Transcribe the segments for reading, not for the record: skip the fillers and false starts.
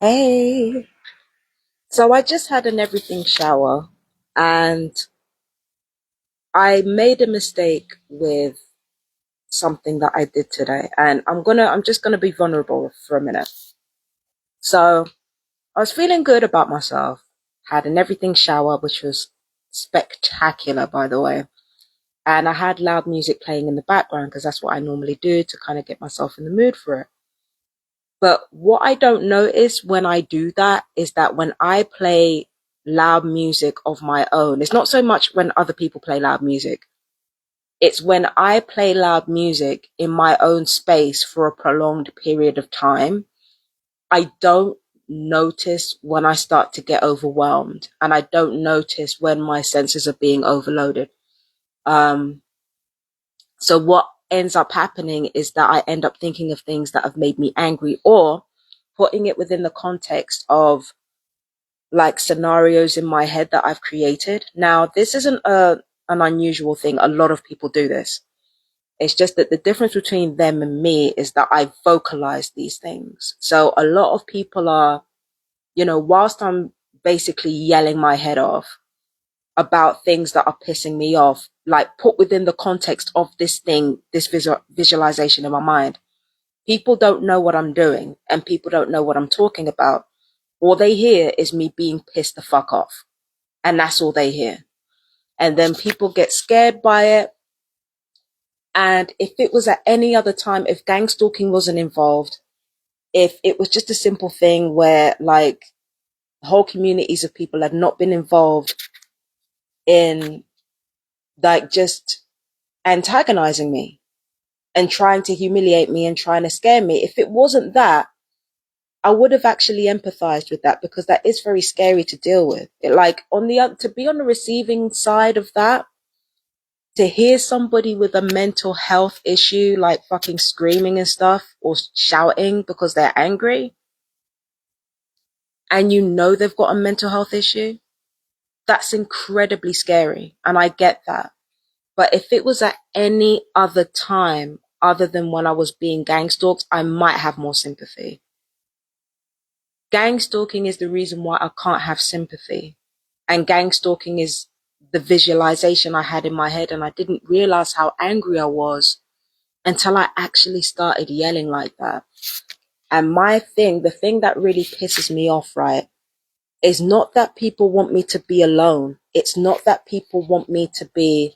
Hey, so I just had an everything shower and I made a mistake with something that I did today. And I'm just gonna be vulnerable for a minute. So I was feeling good about myself, had an everything shower, which was spectacular, by the way. And I had loud music playing in the background because that's what I normally do to kind of get myself in the mood for it. But what I don't notice when I do that is that when I play loud music of my own, it's not so much when other people play loud music. It's when I play loud music in my own space for a prolonged period of time. I don't notice when I start to get overwhelmed, and I don't notice when my senses are being overloaded. Um, so what ends up happening is that I end up thinking of things that have made me angry, or putting it within the context of like scenarios in my head that I've created. Now, this isn't an unusual thing. A lot of people do this. It's just that the difference between them and me is that I vocalize these things. So a lot of people are, whilst I'm basically yelling my head off about things that are pissing me off, like put within the context of this thing, this visualization in my mind, people don't know what I'm doing and people don't know what I'm talking about. All they hear is me being pissed the fuck off. And that's all they hear. And then people get scared by it. And if it was at any other time, if gang stalking wasn't involved, if it was just a simple thing where like whole communities of people had not been involved in like just antagonizing me and trying to humiliate me and trying to scare me, if it wasn't that, I would have actually empathized with that, because that is very scary to deal with. It, like on the other, to be on the receiving side of that, to hear somebody with a mental health issue like fucking screaming and stuff or shouting because they're angry, and they've got a mental health issue, that's incredibly scary. And I get that. But if it was at any other time other than when I was being gang stalked, I might have more sympathy. Gang stalking is the reason why I can't have sympathy. And gang stalking is the visualization I had in my head, and I didn't realize how angry I was until I actually started yelling like that. And the thing that really pisses me off, right, is not that people want me to be alone. It's not that people want me to be,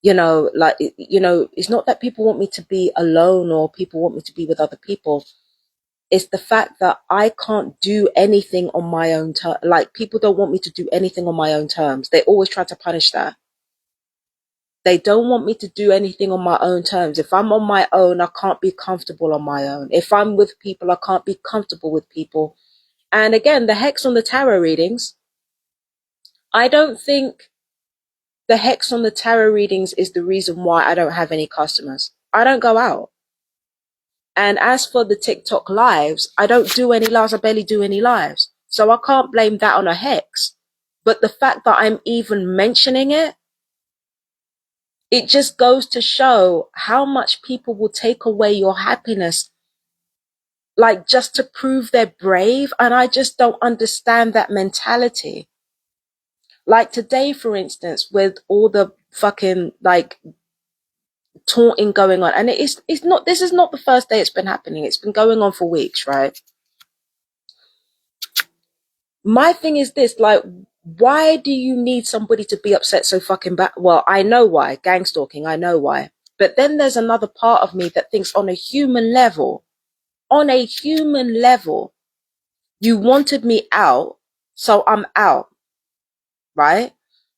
it's not that people want me to be alone or people want me to be with other people. It's the fact that I can't do anything on my own terms. Like, people don't want me to do anything on my own terms. They always try to punish that. They don't want me to do anything on my own terms. If I'm on my own, I can't be comfortable on my own. If I'm with people, I can't be comfortable with people. And again, the hex on the tarot readings, I don't think the hex on the tarot readings is the reason why I don't have any customers. I don't go out. And as for the TikTok lives, I don't do any lives. I barely do any lives. So I can't blame that on a hex. But the fact that I'm even mentioning it, it just goes to show how much people will take away your happiness, like just to prove they're brave. And I just don't understand that mentality. Like today, for instance, with all the fucking like taunting going on, and this is not the first day it's been happening. It's been going on for weeks, right? My thing is this, like, why do you need somebody to be upset so fucking bad? Well, I know why. Gang stalking, I know why. But then there's another part of me that thinks on a human level, you wanted me out, so I'm out, right?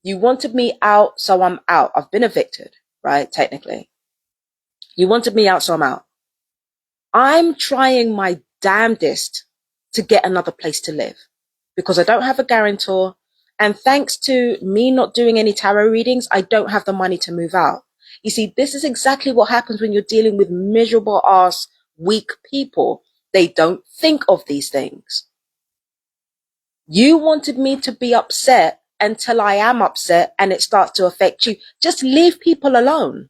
You wanted me out, so I'm out. I've been evicted, right? Technically. You wanted me out, so I'm out. I'm trying my damnedest to get another place to live because I don't have a guarantor. And thanks to me not doing any tarot readings, I don't have the money to move out. You see, this is exactly what happens when you're dealing with miserable ass, weak people. They don't think of these things. You wanted me to be upset until I am upset and it starts to affect you. Just leave people alone.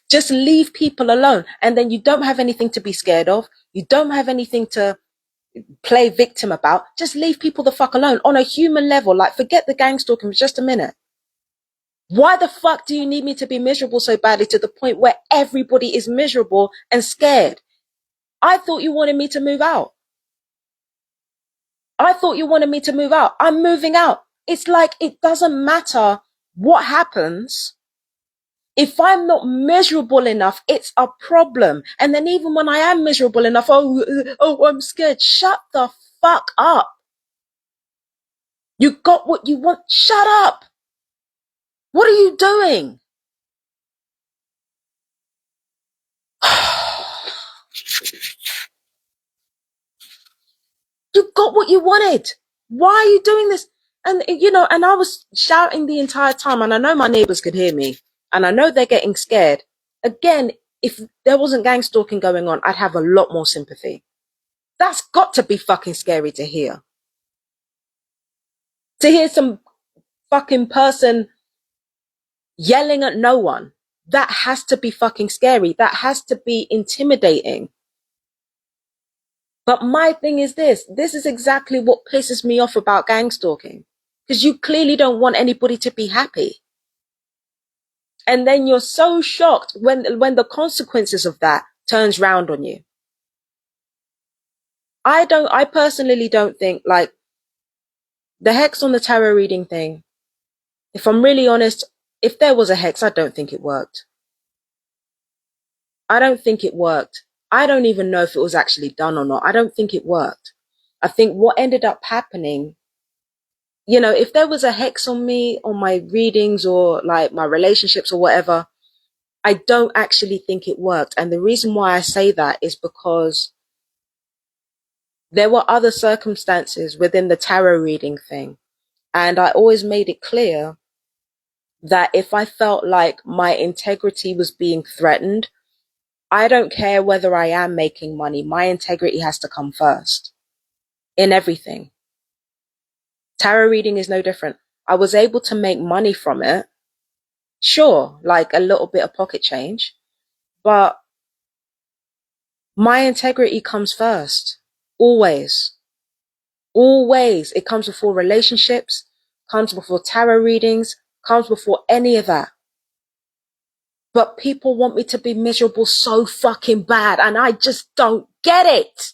Just leave people alone. And then you don't have anything to be scared of. You don't have anything to play victim about. Just leave people the fuck alone on a human level. Like, forget the gang stalking for just a minute. Why the fuck do you need me to be miserable so badly to the point where everybody is miserable and scared? I thought you wanted me to move out. I'm moving out. It's like, it doesn't matter what happens. If I'm not miserable enough, it's a problem. And then even when I am miserable enough, I'm scared. Shut the fuck up. You got what you want. Shut up. What are you doing? You got what you wanted. Why are you doing this? And, and I was shouting the entire time, and I know my neighbors could hear me, and I know they're getting scared. Again, if there wasn't gang stalking going on, I'd have a lot more sympathy. That's got to be fucking scary to hear. To hear some fucking person yelling at no one. That has to be fucking scary. That has to be intimidating. But my thing is this is exactly what pisses me off about gang stalking. Because you clearly don't want anybody to be happy. And then you're so shocked when the consequences of that turns round on you. I personally don't think, like, the hex on the tarot reading thing, if I'm really honest, if there was a hex, I don't think it worked. I don't think it worked. I don't even know if it was actually done or not. I don't think it worked. I think what ended up happening, if there was a hex on me, on my readings or like my relationships or whatever, I don't actually think it worked. And the reason why I say that is because there were other circumstances within the tarot reading thing. And I always made it clear that if I felt like my integrity was being threatened, I don't care whether I am making money. My integrity has to come first in everything. Tarot reading is no different. I was able to make money from it. Sure, like a little bit of pocket change, but my integrity comes first. Always. Always. It comes before relationships, comes before tarot readings, comes before any of that. But people want me to be miserable so fucking bad, and I just don't get it.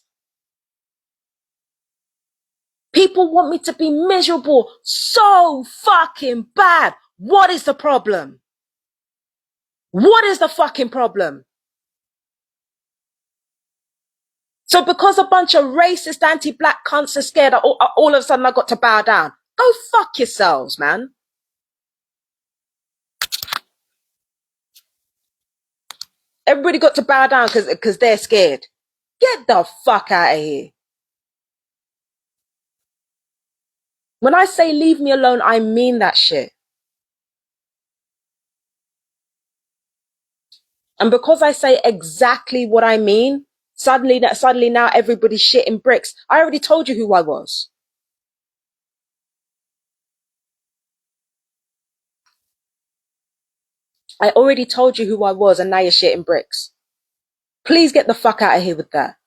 People want me to be miserable so fucking bad. What is the problem? What is the fucking problem? So because a bunch of racist anti-black cunts are scared, all of a sudden I got to bow down. Go fuck yourselves, man. Everybody got to bow down because they're scared. Get the fuck out of here. When I say leave me alone, I mean that shit. And because I say exactly what I mean, suddenly now everybody's shitting bricks. I already told you who I was. I already told you who I was, and now you're shitting bricks. Please get the fuck out of here with that.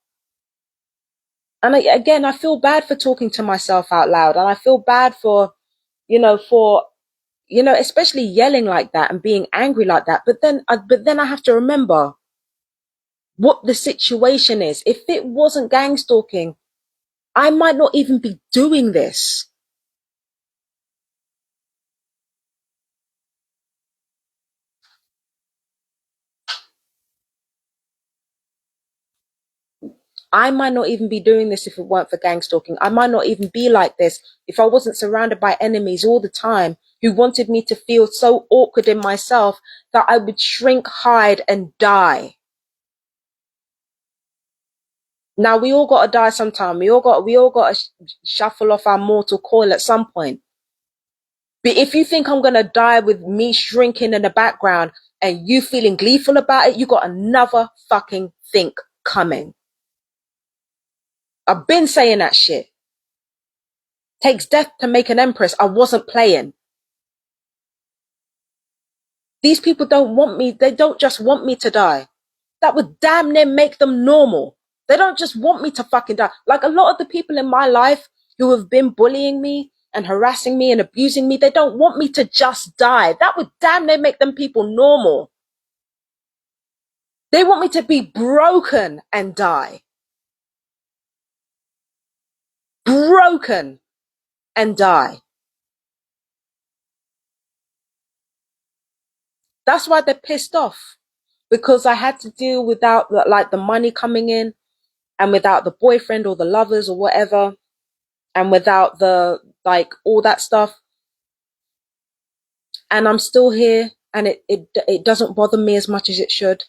And again, I feel bad for talking to myself out loud, and I feel bad for, especially yelling like that and being angry like that. But then I have to remember what the situation is. If it wasn't gang stalking, I might not even be doing this. I might not even be doing this if it weren't for gang stalking. I might not even be like this if I wasn't surrounded by enemies all the time who wanted me to feel so awkward in myself that I would shrink, hide, and die. Now we all gotta die sometime. We all gotta shuffle off our mortal coil at some point. But if you think I'm gonna die with me shrinking in the background and you feeling gleeful about it, you got another fucking think coming. I've been saying that shit. Takes death to make an empress. I wasn't playing. These people don't want me. They don't just want me to die. That would damn near make them normal. They don't just want me to fucking die. Like a lot of the people in my life who have been bullying me and harassing me and abusing me, they don't want me to just die. That would damn near make them people normal. They want me to be broken and die. Broken and die. That's why they're pissed off. Because I had to deal without like the money coming in, and without the boyfriend or the lovers or whatever, and without the like all that stuff. And I'm still here, and it doesn't bother me as much as it should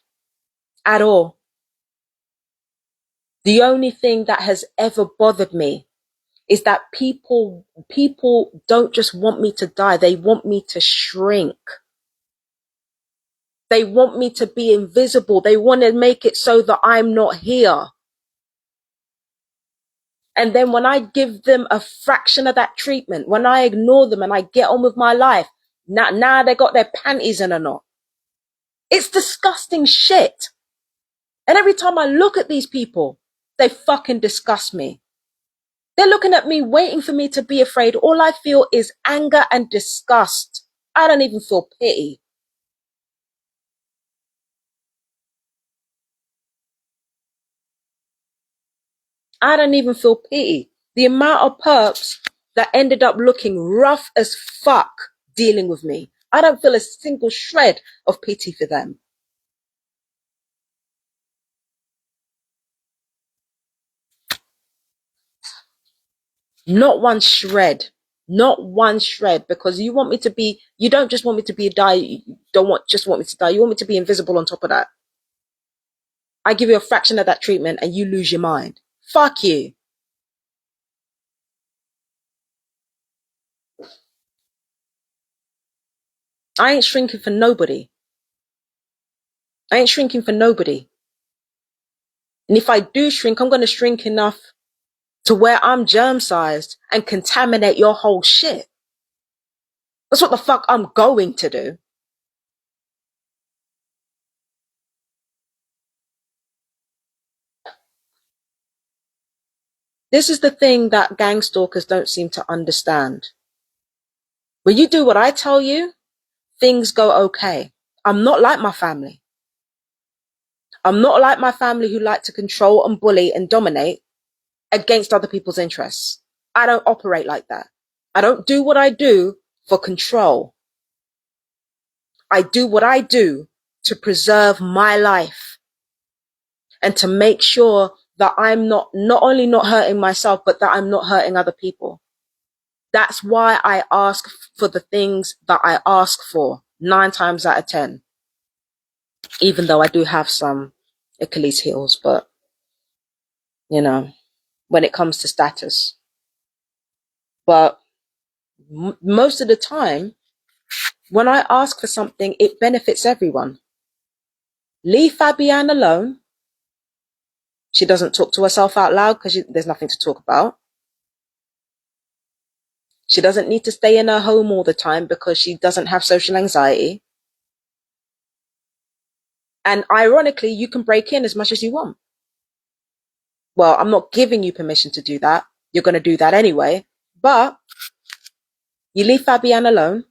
at all. The only thing that has ever bothered me is that people don't just want me to die, they want me to shrink. They want me to be invisible. They want to make it so that I'm not here. And then when I give them a fraction of that treatment, when I ignore them and I get on with my life, now they got their panties in a knot. It's disgusting shit. And every time I look at these people, they fucking disgust me. They're looking at me, waiting for me to be afraid. All I feel is anger and disgust. I don't even feel pity. I don't even feel pity. The amount of perps that ended up looking rough as fuck dealing with me, I don't feel a single shred of pity for them. Not one shred. Not one shred. Because you want me to be, you don't just want me to be a die, you don't just want me to die. You want me to be invisible on top of that. I give you a fraction of that treatment and you lose your mind. Fuck you. I ain't shrinking for nobody. I ain't shrinking for nobody. And if I do shrink, I'm going to shrink enough to where I'm germ sized and contaminate your whole shit. That's what the fuck I'm going to do. This is the thing that gang stalkers don't seem to understand. When you do what I tell you, things go okay. I'm not like my family. I'm not like my family who like to control and bully and dominate against other people's interests. I don't operate like that. I don't do what I do for control. I do what I do to preserve my life and to make sure that I'm not only not hurting myself, but that I'm not hurting other people. That's why I ask for the things that I ask for 9 times out of 10, even though I do have some Achilles heels, but you know, when it comes to status. But most of the time, when I ask for something, it benefits everyone. Leave Fabienne alone. She doesn't talk to herself out loud because there's nothing to talk about. She doesn't need to stay in her home all the time because she doesn't have social anxiety. And ironically, you can break in as much as you want. Well, I'm not giving you permission to do that. You're going to do that anyway. But you leave Fabienne alone.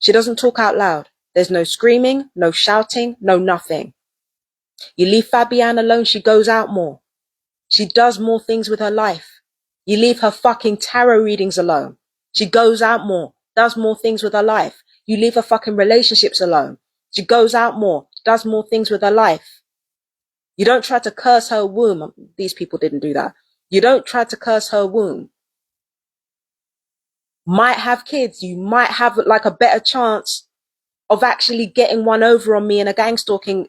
She doesn't talk out loud. There's no screaming, no shouting, no nothing. You leave Fabienne alone, she goes out more. She does more things with her life. You leave her fucking tarot readings alone. She goes out more, does more things with her life. You leave her fucking relationships alone. She goes out more, does more things with her life. You don't try to curse her womb. These people didn't do that. You don't try to curse her womb. Might have kids. You might have like a better chance of actually getting one over on me in a gang stalking.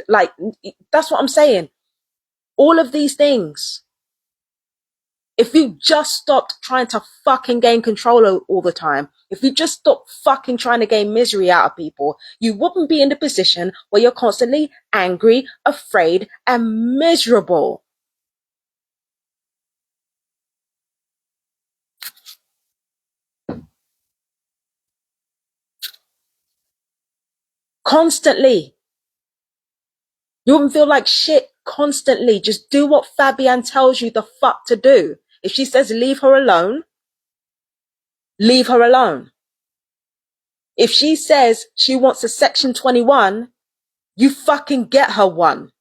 Like, that's what I'm saying. All of these things. If you just stopped trying to fucking gain control all the time, if you just stopped fucking trying to gain misery out of people, you wouldn't be in the position where you're constantly angry, afraid, and miserable. Constantly. You wouldn't feel like shit constantly. Just do what Fabienne tells you the fuck to do. If she says leave her alone, leave her alone. If she says she wants a Section 21, you fucking get her one.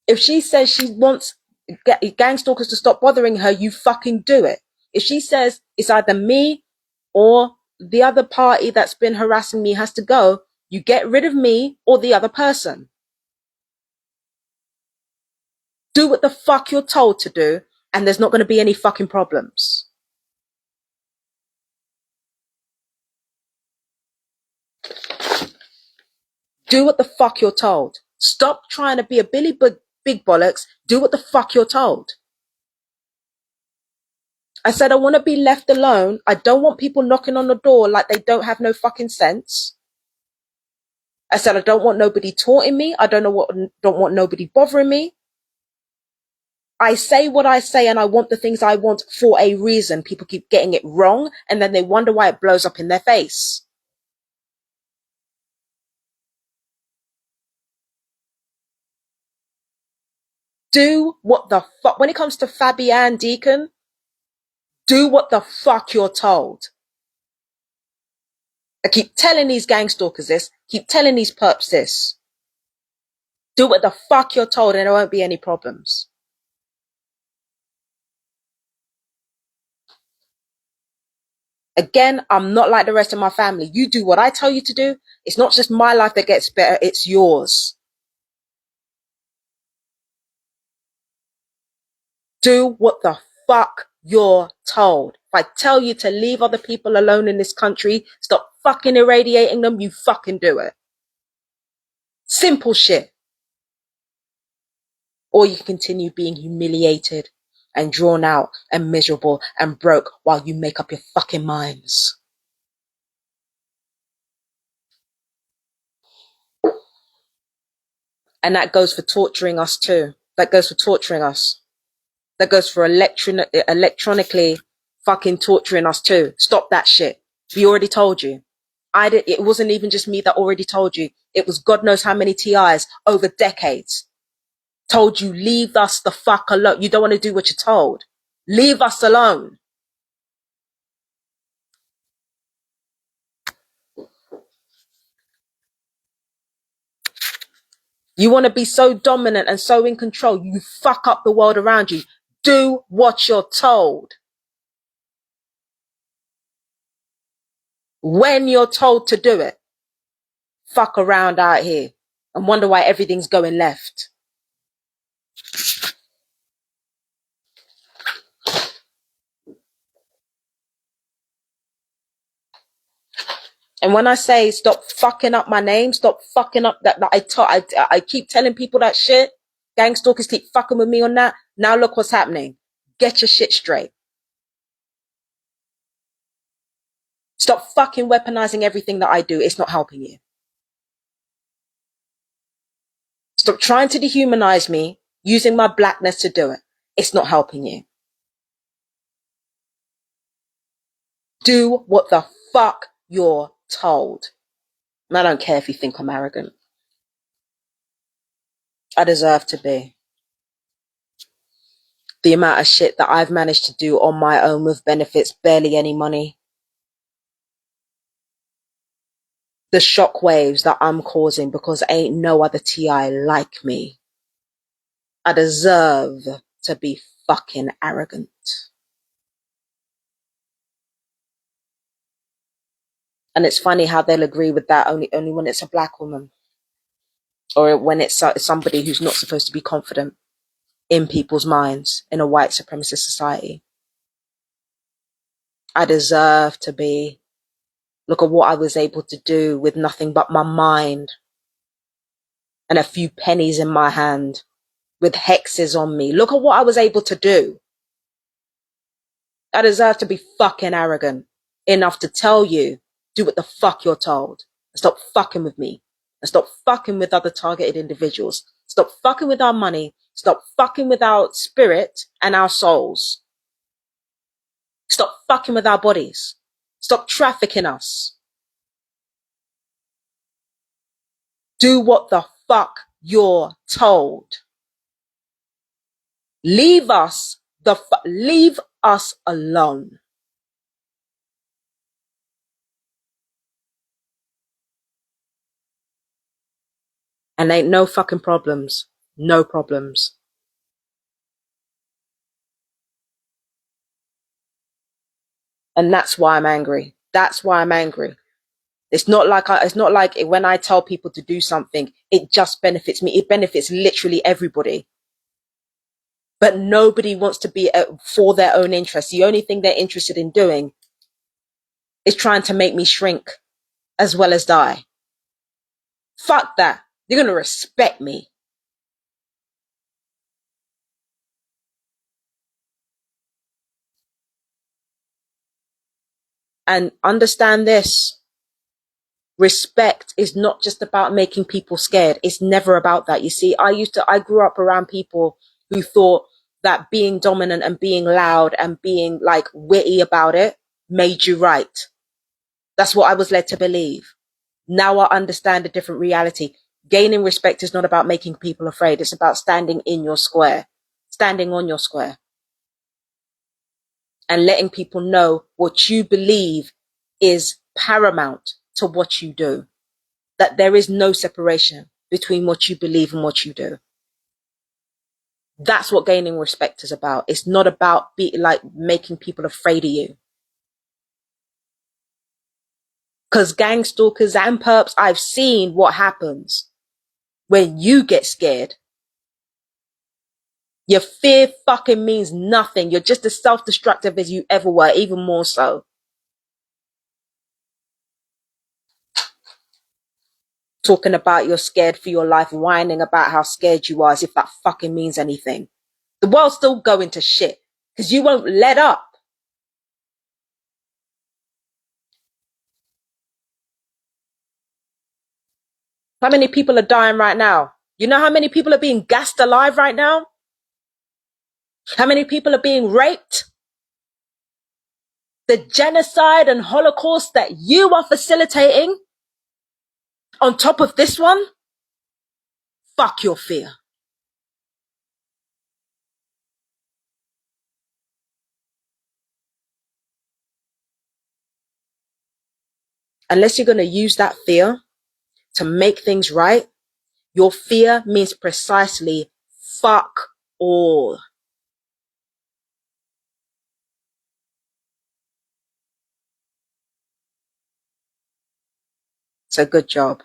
If she says she wants gang stalkers to stop bothering her, you fucking do it. If she says it's either me or the other party that's been harassing me has to go, you get rid of me or the other person. Do what the fuck you're told to do, and there's not going to be any fucking problems. Do what the fuck you're told. Stop trying to be a big bollocks. Do what the fuck you're told. I said I want to be left alone. I don't want people knocking on the door like they don't have no fucking sense. I said I don't want nobody taunting me. I don't want nobody bothering me. I say what I say and I want the things I want for a reason. People keep getting it wrong and then they wonder why it blows up in their face. Do what the fuck, when it comes to Fabienne Deacon, do what the fuck you're told. I keep telling these gang stalkers this, keep telling these perps this. Do what the fuck you're told and there won't be any problems. Again, I'm not like the rest of my family. You do what I tell you to do. It's not just my life that gets better, it's yours. Do what the fuck you're told. If I tell you to leave other people alone in this country, stop fucking irradiating them, you fucking do it. Simple shit. Or you continue being humiliated and drawn out and miserable and broke while you make up your fucking minds. And that goes for torturing us too. That goes for torturing us. That goes for electronically fucking torturing us too. Stop that shit. We already told you. It wasn't even just me that already told you. It was God knows how many TIs over decades. Told you, leave us the fuck alone. You don't want to do what you're told. Leave us alone. You want to be so dominant and so in control, you fuck up the world around you. Do what you're told. When you're told to do it. Fuck around out here and wonder why everything's going left. And when I say stop fucking up my name, stop fucking up that I keep telling people that shit. Gang stalkers keep fucking with me on that. Now look what's happening. Get your shit straight. Stop fucking weaponizing everything that I do. It's not helping you. Stop trying to dehumanize me using my blackness to do it. It's not helping you. Do what the fuck you're told. And I don't care if you think I'm arrogant. I deserve to be. The amount of shit that I've managed to do on my own with benefits, barely any money. The shockwaves that I'm causing because ain't no other TI like me. I deserve to be fucking arrogant. And it's funny how they'll agree with that only when it's a black woman. Or when it's somebody who's not supposed to be confident in people's minds in a white supremacist society. I deserve to be. Look at what I was able to do with nothing but my mind and a few pennies in my hand with hexes on me. Look at what I was able to do. I deserve to be fucking arrogant enough to tell you, do what the fuck you're told. And stop fucking with me. And stop fucking with other targeted individuals. Stop fucking with our money. Stop fucking with our spirit and our souls. Stop fucking with our bodies. Stop trafficking us. Do what the fuck you're told. Leave us alone. And ain't no fucking problems. No problems. And that's why I'm angry. That's why I'm angry. It's not like when I tell people to do something, it just benefits me. It benefits literally everybody. But nobody wants to be for their own interests. The only thing they're interested in doing is trying to make me shrink as well as die. Fuck that. You're going to respect me. And understand this. Respect is not just about making people scared. It's never about that. You see, I grew up around people who thought that being dominant and being loud and being like witty about it made you right. That's what I was led to believe. Now I understand a different reality. Gaining respect is not about making people afraid. It's about standing in your square, standing on your square, and letting people know what you believe is paramount to what you do. That there is no separation between what you believe and what you do. That's what gaining respect is about. It's not about making people afraid of you. Because gang stalkers and perps, I've seen what happens when you get scared. Your fear fucking means nothing. You're just as self-destructive as you ever were, even more so. Talking about you're scared for your life, whining about how scared you are as if that fucking means anything. The world's still going to shit because you won't let up. How many people are dying right now? You know how many people are being gassed alive right now? How many people are being raped? The genocide and Holocaust that you are facilitating on top of this one? Fuck your fear. Unless you're going to use that fear to make things right, your fear means precisely fuck all. So good job.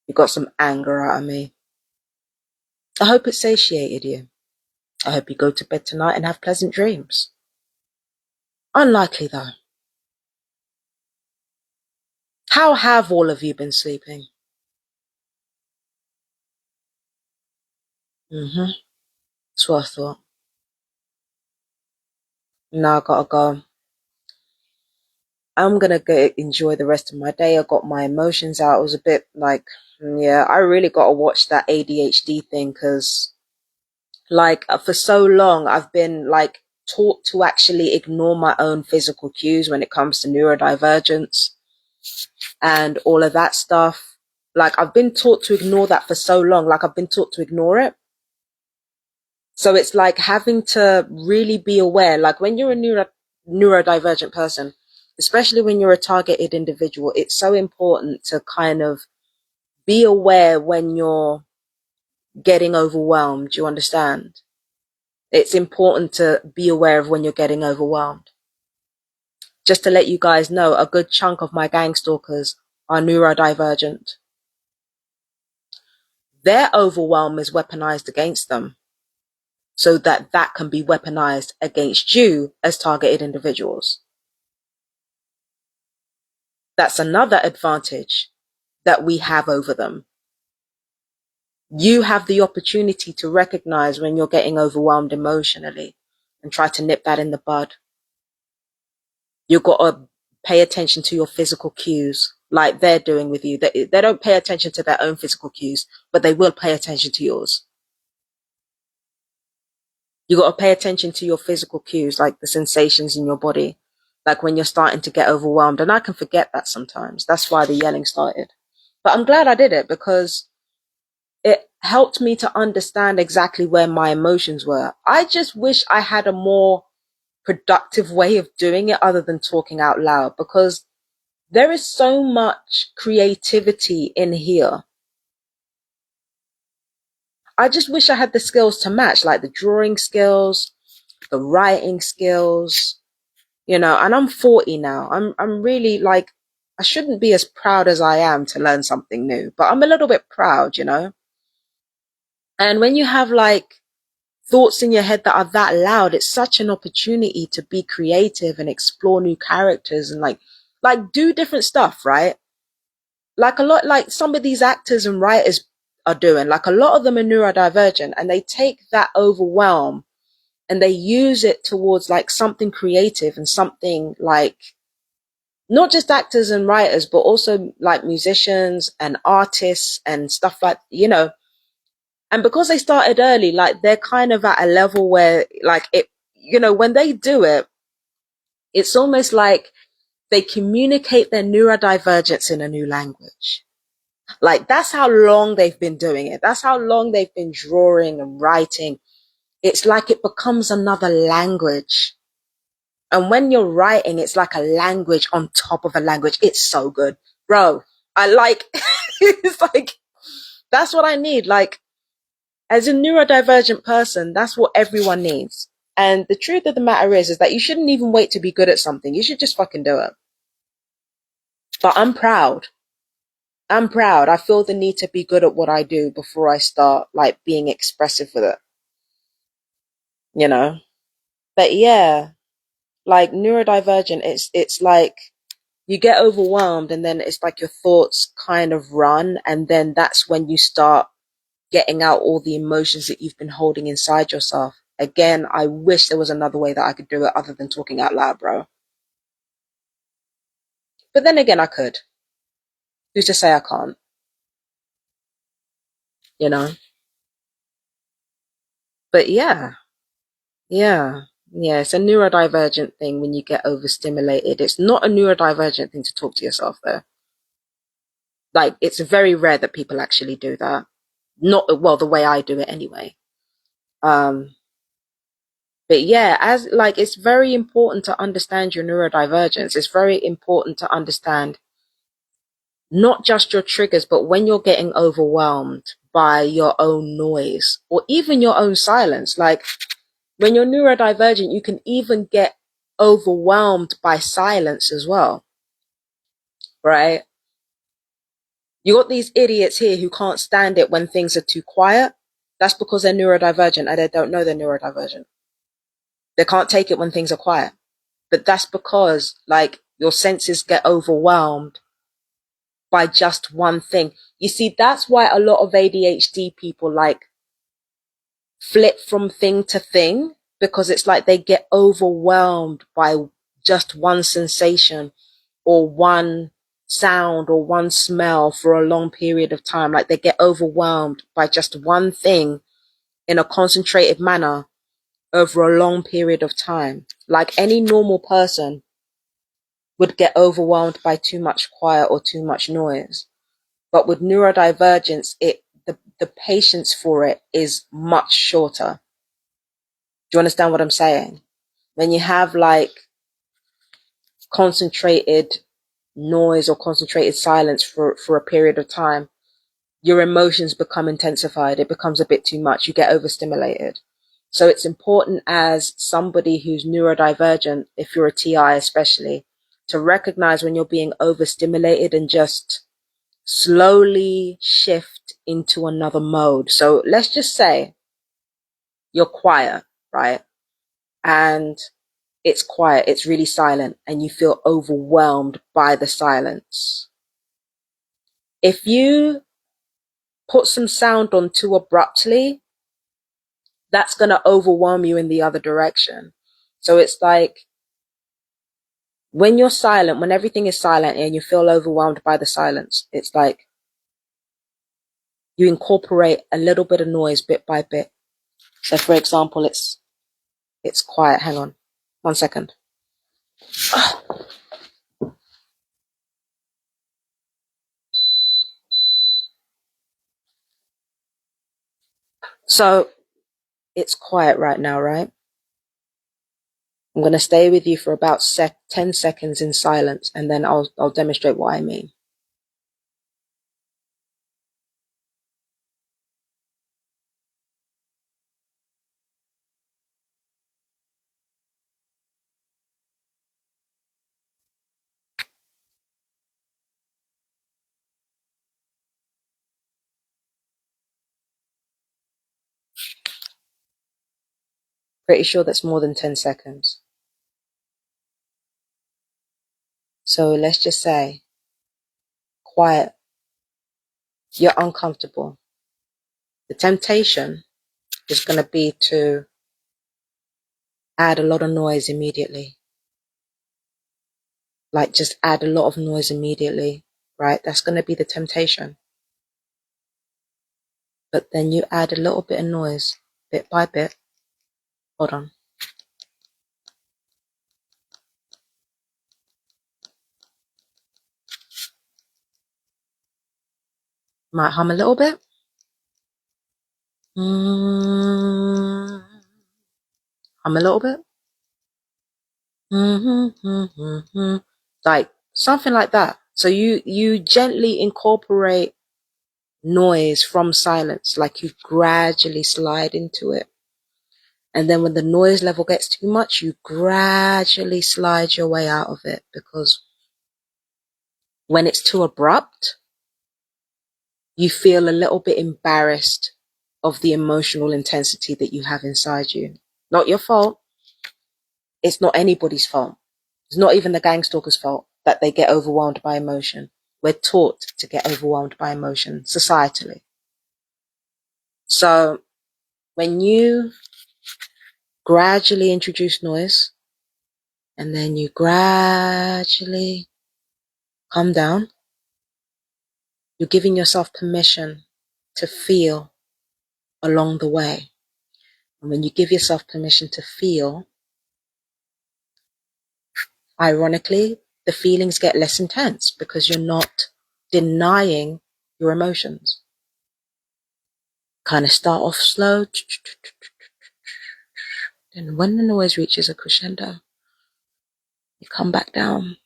You got some anger out of me. I hope it satiated you. I hope you go to bed tonight and have pleasant dreams. Unlikely though. How have all of you been sleeping? That's what I thought. Now I gotta go. I'm gonna go enjoy the rest of my day. I got my emotions out. It was a bit like, yeah, I really gotta watch that ADHD thing because, for so long I've been taught to actually ignore my own physical cues when it comes to neurodivergence and all of that stuff. I've been taught to ignore that for so long. I've been taught to ignore it. So it's like having to really be aware, when you're a neurodivergent person, especially when you're a targeted individual, it's so important to kind of be aware when you're getting overwhelmed. You understand? It's important to be aware of when you're getting overwhelmed. Just to let you guys know, a good chunk of my gang stalkers are neurodivergent. Their overwhelm is weaponized against them, so that can be weaponized against you as targeted individuals. That's another advantage that we have over them. You have the opportunity to recognize when you're getting overwhelmed emotionally and try to nip that in the bud. You've got to pay attention to your physical cues like they're doing with you. They don't pay attention to their own physical cues, but they will pay attention to yours. You got to pay attention to your physical cues, like the sensations in your body, like when you're starting to get overwhelmed. And I can forget that sometimes. That's why the yelling started. But I'm glad I did it because it helped me to understand exactly where my emotions were. I just wish I had a more productive way of doing it other than talking out loud, because there is so much creativity in here. I just wish I had the skills to match, like the drawing skills, the writing skills, and I'm 40 now. I'm really like, I shouldn't be as proud as I am to learn something new, but I'm a little bit proud. And when you have like thoughts in your head that are that loud, it's such an opportunity to be creative and explore new characters and like do different stuff, right? Like a lot, like some of these actors and writers are doing, like a lot of them are neurodivergent, and they take that overwhelm and they use it towards like something creative and something like not just actors and writers, but also like musicians and artists and stuff like. And because they started early, like they're kind of at a level where like when they do it, it's almost like they communicate their neurodivergence in a new language. Like that's how long they've been doing it. That's how long they've been drawing and writing. It's like it becomes another language. And when you're writing, it's like a language on top of a language. It's so good, bro. I like, it's like, that's what I need. Like, as a neurodivergent person, that's what everyone needs. And the truth of the matter is that you shouldn't even wait to be good at something. You should just fucking do it. But I'm proud. I'm proud. I feel the need to be good at what I do before I start like being expressive with it. But yeah, like neurodivergent, it's like you get overwhelmed and then it's like your thoughts kind of run, and then that's when you start getting out all the emotions that you've been holding inside yourself. Again, I wish there was another way that I could do it other than talking out loud, bro. But then again, I could. Who's to say I can't? You know? But yeah, yeah. It's a neurodivergent thing when you get overstimulated. It's not a neurodivergent thing to talk to yourself, though. Like, it's very rare that people actually do that. Not, well, the way I do it anyway. Um, but yeah, as like, it's very important to understand your neurodivergence. It's very important to understand not just your triggers, but when you're getting overwhelmed by your own noise or even your own silence. Like when you're neurodivergent, you can even get overwhelmed by silence as well, right? You got these idiots here who can't stand it when things are too quiet. That's because they're neurodivergent and they don't know they're neurodivergent. They can't take it when things are quiet. But that's because like your senses get overwhelmed by just one thing. You see, that's why a lot of ADHD people like flip from thing to thing, because it's like they get overwhelmed by just one sensation or one sound or one smell for a long period of time. Like they get overwhelmed by just one thing in a concentrated manner over a long period of time. Like any normal person would get overwhelmed by too much quiet or too much noise. But with neurodivergence, the patience for it is much shorter. Do you understand what I'm saying? When you have like concentrated noise or concentrated silence for a period of time, your emotions become intensified. It becomes a bit too much. You get overstimulated. So it's important as somebody who's neurodivergent, if you're a TI especially, to recognize when you're being overstimulated and just slowly shift into another mode. So let's just say you're quiet, right? And it's quiet, it's really silent, and you feel overwhelmed by the silence. If you put some sound on too abruptly, that's going to overwhelm you in the other direction. So it's like when you're silent, when everything is silent and you feel overwhelmed by the silence, it's like you incorporate a little bit of noise bit by bit. So for example, it's quiet. Hang on 1 second. So it's quiet right now, right? I'm going to stay with you for about 10 seconds in silence, and then I'll demonstrate what I mean. Pretty sure that's more than 10 seconds. So let's just say quiet. You're uncomfortable. The temptation is going to be to add a lot of noise immediately. Like just add a lot of noise immediately, right? That's going to be the temptation. But then you add a little bit of noise, bit by bit. Hold on. Might hum a little bit. Hum a little bit. Like something like that. So you gently incorporate noise from silence, like you gradually slide into it. And then when the noise level gets too much, you gradually slide your way out of it, because when it's too abrupt, you feel a little bit embarrassed of the emotional intensity that you have inside you. Not your fault. It's not anybody's fault. It's not even the gang stalker's fault that they get overwhelmed by emotion. We're taught to get overwhelmed by emotion societally. So when you gradually introduce noise and then you gradually calm down, you're giving yourself permission to feel along the way. And when you give yourself permission to feel, ironically, the feelings get less intense because you're not denying your emotions. Kind of start off slow, and when the noise reaches a crescendo, you come back down.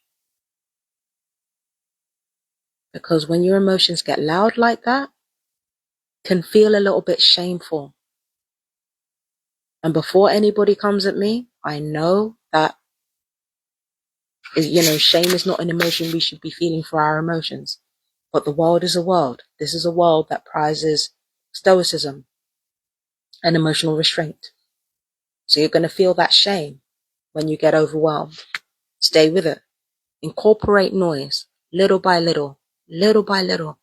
Because when your emotions get loud like that, it can feel a little bit shameful. And before anybody comes at me, I know that, shame is not an emotion we should be feeling for our emotions. But the world is a world. This is a world that prizes stoicism and emotional restraint. So you're going to feel that shame when you get overwhelmed. Stay with it. Incorporate noise little by little, little by little.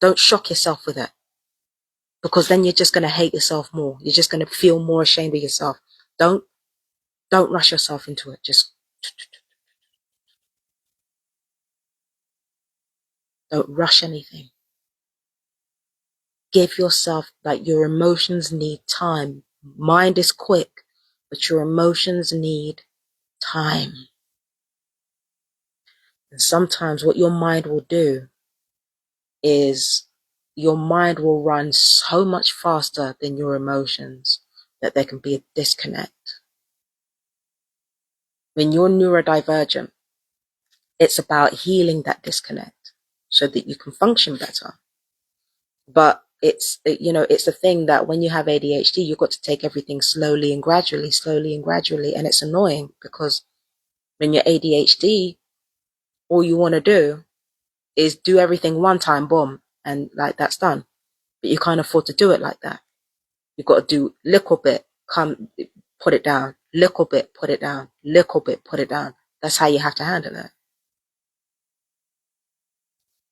Don't shock yourself with it, because then you're just going to hate yourself more. You're just going to feel more ashamed of yourself. Don't rush yourself into it. Just don't rush anything. Give yourself, like, your emotions need time. Mind is quick, but your emotions need time. And sometimes what your mind will do is your mind will run so much faster than your emotions that there can be a disconnect. When you're neurodivergent, it's about healing that disconnect so that you can function better. But it's a thing that when you have ADHD, you've got to take everything slowly and gradually, and it's annoying because when you're ADHD, all you want to do is do everything one time, boom, and like that's done. But you can't afford to do it like that. You've got to do little bit, put it down, little bit, put it down, little bit, put it down. That's how you have to handle it.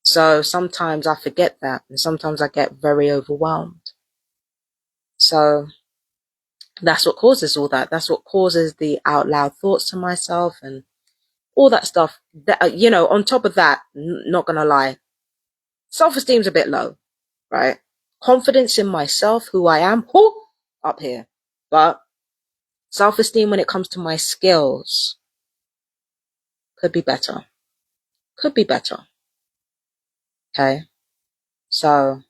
So sometimes I forget that, and sometimes I get very overwhelmed. So that's what causes all that. That's what causes the out loud thoughts to myself and all that stuff. That, on top of that, not gonna lie, self-esteem's a bit low, right? Confidence in myself, who I am, up here. But self-esteem when it comes to my skills could be better. Could be better. Okay. So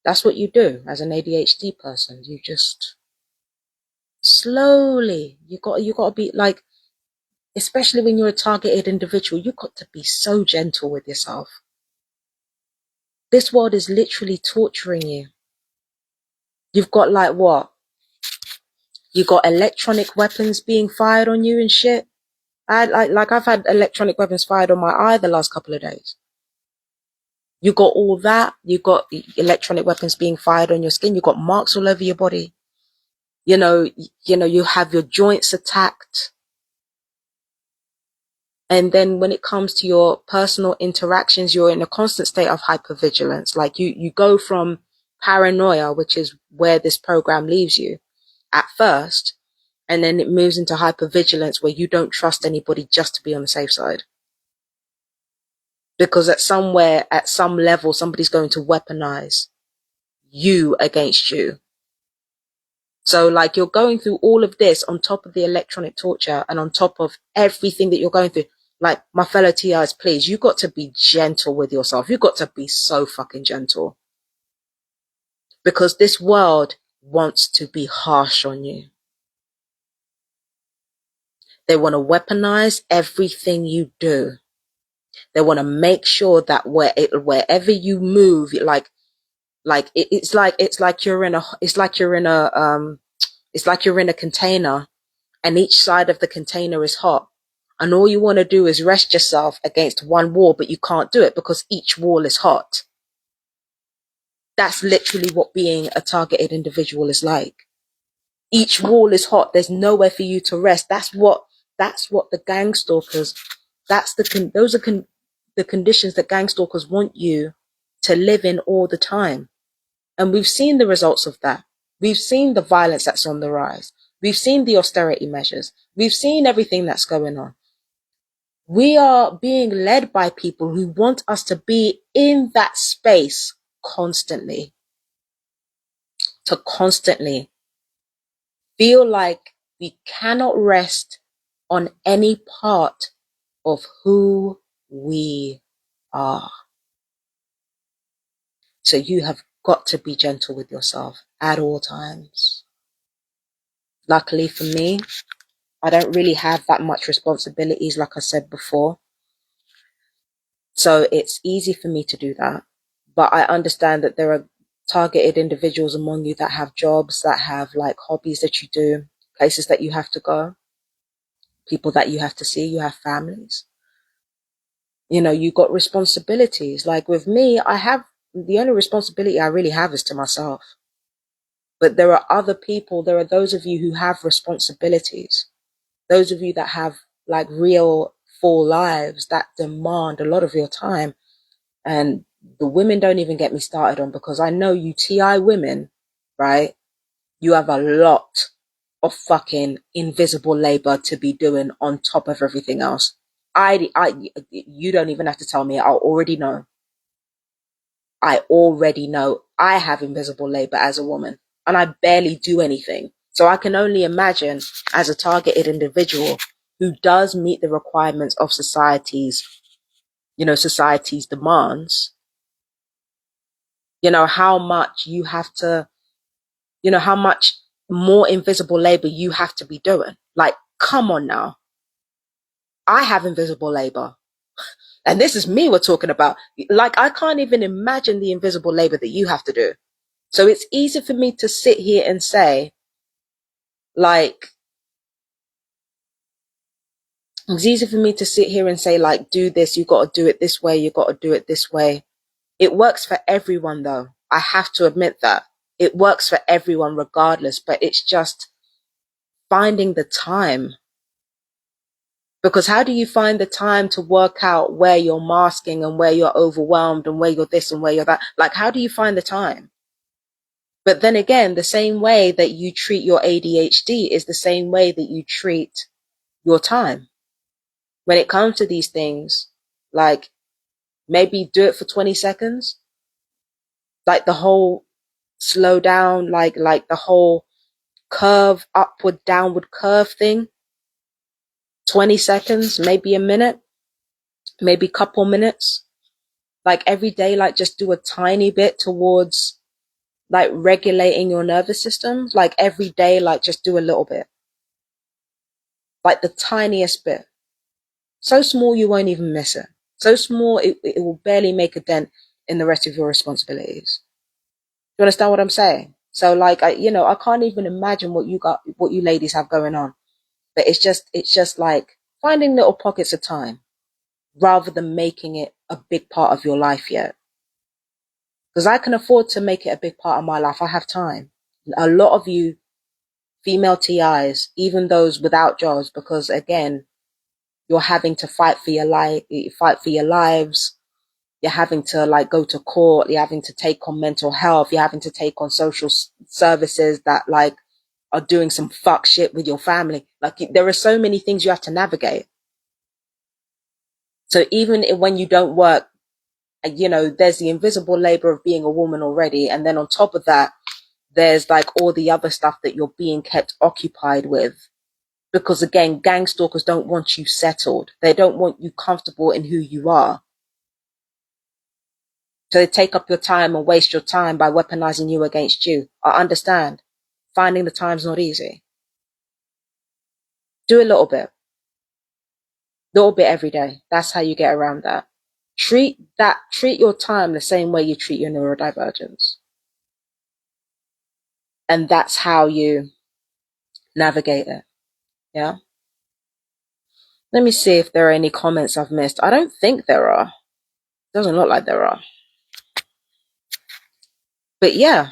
That's what you do as an ADHD person. You just slowly, you got to be like, especially when you're a targeted individual, you got to be so gentle with yourself. This world is literally torturing you. You've got like what? You got electronic weapons being fired on you and shit. I've had electronic weapons fired on my eye the last couple of days. You got all that. You got electronic weapons being fired on your skin. You got marks all over your body. You know, you have your joints attacked. And then when it comes to your personal interactions, you're in a constant state of hypervigilance. Like you go from paranoia, which is where this program leaves you at first, and then it moves into hypervigilance where you don't trust anybody just to be on the safe side. Because at some level, somebody's going to weaponize you against you. So like you're going through all of this on top of the electronic torture and on top of everything that you're going through. Like my fellow TIs, please, you got to be gentle with yourself. You got to be so fucking gentle. Because this world wants to be harsh on you. They want to weaponize everything you do. They want to make sure that wherever you move, it's like you're in a container, and each side of the container is hot. And all you want to do is rest yourself against one wall, but you can't do it because each wall is hot. That's literally what being a targeted individual is like. Each wall is hot. There's nowhere for you to rest. That's what the gang stalkers, the conditions that gang stalkers want you to live in all the time. And we've seen the results of that. We've seen the violence that's on the rise. We've seen the austerity measures. We've seen everything that's going on. We are being led by people who want us to be in that space constantly. To constantly feel like we cannot rest on any part of who we are. So you have got to be gentle with yourself at all times. Luckily for me, I don't really have that much responsibilities, like I said before. So it's easy for me to do that. But I understand that there are targeted individuals among you that have jobs, that have like hobbies that you do, places that you have to go, people that you have to see, you have families. You know, you got responsibilities. Like with me, the only responsibility I really have is to myself. But there are other people, there are those of you who have responsibilities. Those of you that have like real full lives that demand a lot of your time. And the women don't even get me started on, because I know you TI women, right? You have a lot of fucking invisible labor to be doing on top of everything else. You don't even have to tell me. I already know. I have invisible labor as a woman, and I barely do anything. So I can only imagine, as a targeted individual who does meet the requirements of society's demands, how much you have to, how much more invisible labor you have to be doing. Like, come on now. I have invisible labor. And this is me we're talking about. Like, I can't even imagine the invisible labor that you have to do. So it's easy for me to sit here and say, like, do this, you got to do it this way, you got to do it this way. It works for everyone, though. I have to admit that. It works for everyone regardless, but it's just finding the time. Because how do you find the time to work out where you're masking and where you're overwhelmed and where you're this and where you're that? Like, how do you find the time? But then again, the same way that you treat your ADHD is the same way that you treat your time. When it comes to these things, like, maybe do it for 20 seconds. Like the whole slow down, like the whole curve, upward, downward curve thing. 20 seconds, maybe a minute, maybe a couple minutes. Like every day, like just do a tiny bit towards like regulating your nervous system, like every day, like just do a little bit, like the tiniest bit. So small you won't even miss it. So small it will barely make a dent in the rest of your responsibilities. You understand what I'm saying? So like I can't even imagine what you ladies have going on. But it's just like finding little pockets of time rather than making it a big part of your life yet. Because I can afford to make it a big part of my life. I have time. A lot of you female TIs, even those without jobs, because again, you're having to fight for your lives. You're having to like go to court. You're having to take on mental health. You're having to take on social services that like are doing some fuck shit with your family. Like there are so many things you have to navigate. So even when you don't work, there's the invisible labor of being a woman already. And then on top of that, there's like all the other stuff that you're being kept occupied with. Because again, gang stalkers don't want you settled. They don't want you comfortable in who you are. So they take up your time and waste your time by weaponizing you against you. I understand. Finding the time's not easy. Do a little bit. Little bit every day. That's how you get around that. Treat your time the same way you treat your neurodivergence. And that's how you navigate it. Yeah. Let me see if there are any comments I've missed. I don't think there are. Doesn't look like there are. But yeah,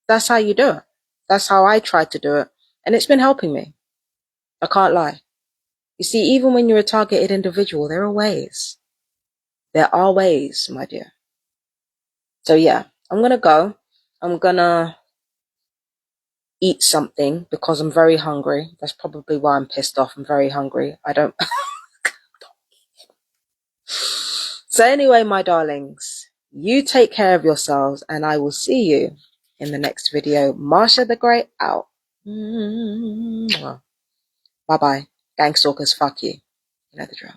that's how you do it. That's how I try to do it. And it's been helping me. I can't lie. You see, even when you're a targeted individual, there are ways. There are ways, my dear. So yeah, I'm going to go. I'm going to eat something because I'm very hungry. That's probably why I'm pissed off. I'm very hungry. I don't. So anyway, my darlings, you take care of yourselves and I will see you in the next video. Marsha the Great out. Bye bye. Gang stalkers, fuck you. You know the drill.